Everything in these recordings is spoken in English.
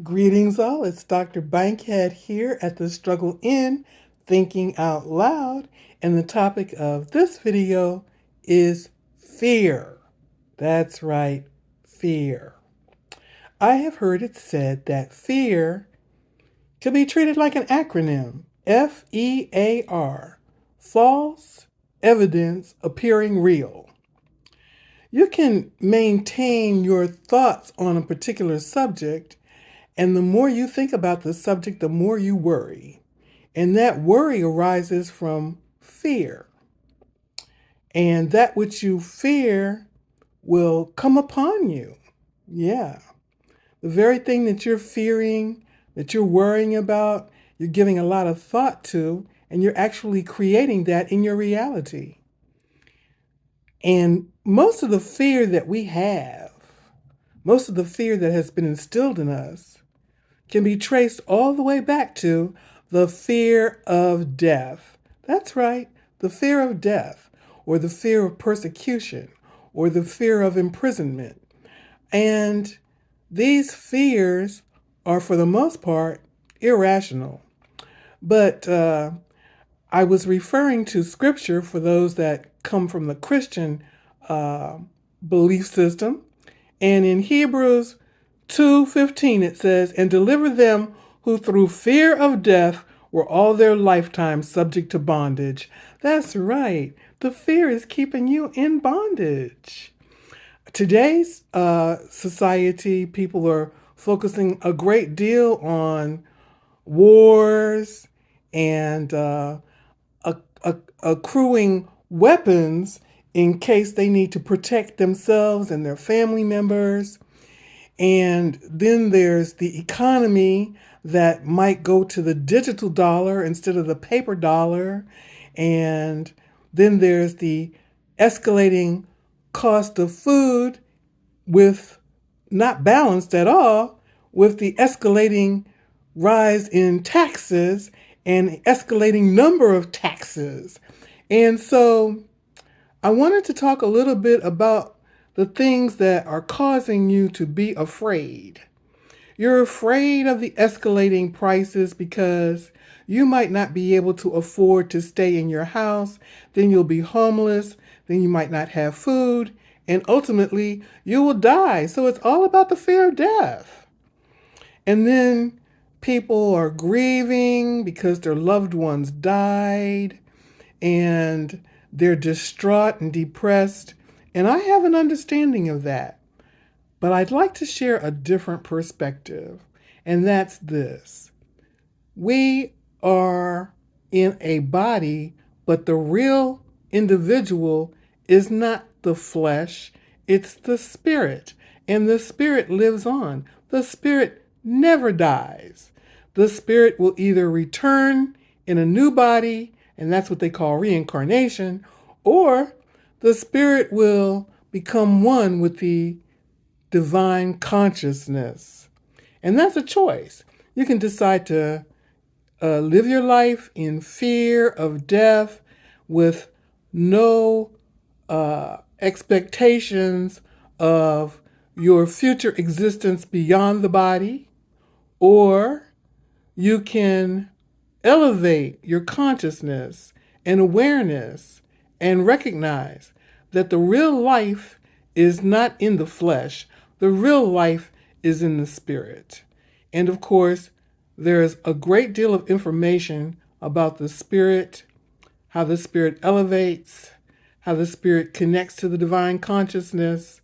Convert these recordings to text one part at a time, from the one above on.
Greetings all, it's Dr. Bankhead here at the Struggle In Thinking Out Loud, and the topic of this video is fear. That's right, fear. I have heard it said that fear can be treated like an acronym, FEAR, false evidence appearing real. You can maintain your thoughts on a particular subject, and the more you think about the subject, the more you worry. And that worry arises from fear. And that which you fear will come upon you. Yeah. The very thing that you're fearing, that you're worrying about, you're giving a lot of thought to, and you're actually creating that in your reality. And most of the fear that we have, most of the fear that has been instilled in us, can be traced all the way back to the fear of death. That's right, the fear of death, or the fear of persecution, or the fear of imprisonment. And these fears are, for the most part, irrational. But I was referring to scripture for those that come from the Christian belief system. And in Hebrews 2:15 it says, "And deliver them who through fear of death were all their lifetime subject to bondage." That's right. The fear is keeping you in bondage. Today's society, people are focusing a great deal on wars and accruing weapons in case they need to protect themselves and their family members. And then there's the economy that might go to the digital dollar instead of the paper dollar. And then there's the escalating cost of food with not balanced at all with the escalating rise in taxes and escalating number of taxes. And so I wanted to talk a little bit about the things that are causing you to be afraid. You're afraid of the escalating prices because you might not be able to afford to stay in your house. Then you'll be homeless. Then you might not have food. And ultimately, you will die. So it's all about the fear of death. And then people are grieving because their loved ones died. And they're distraught and depressed. And I have an understanding of that. But I'd like to share a different perspective, and that's this. We are in a body, but the real individual is not the flesh, it's the spirit. And the spirit lives on. The spirit never dies. The spirit will either return in a new body, and that's what they call reincarnation, or the spirit will become one with the divine consciousness. And that's a choice. You can decide to live your life in fear of death with no expectations of your future existence beyond the body, or you can elevate your consciousness and awareness and recognize that the real life is not in the flesh. The real life is in the spirit. And of course, there's a great deal of information about the spirit, how the spirit elevates, how the spirit connects to the divine consciousness,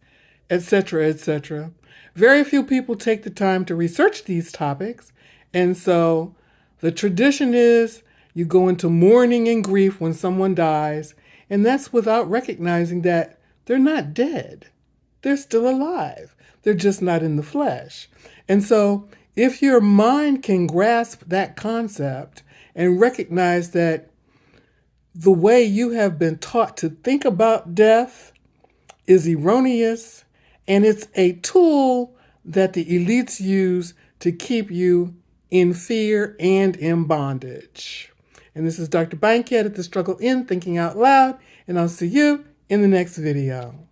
etc., etc. Very few people take the time to research these topics, and so the tradition is you go into mourning and grief when someone dies, and that's without recognizing that they're not dead. They're still alive. They're just not in the flesh. And so if your mind can grasp that concept and recognize that the way you have been taught to think about death is erroneous, and it's a tool that the elites use to keep you in fear and in bondage. And this is Dr. Bankhead at the Struggle In Thinking Out Loud, and I'll see you in the next video.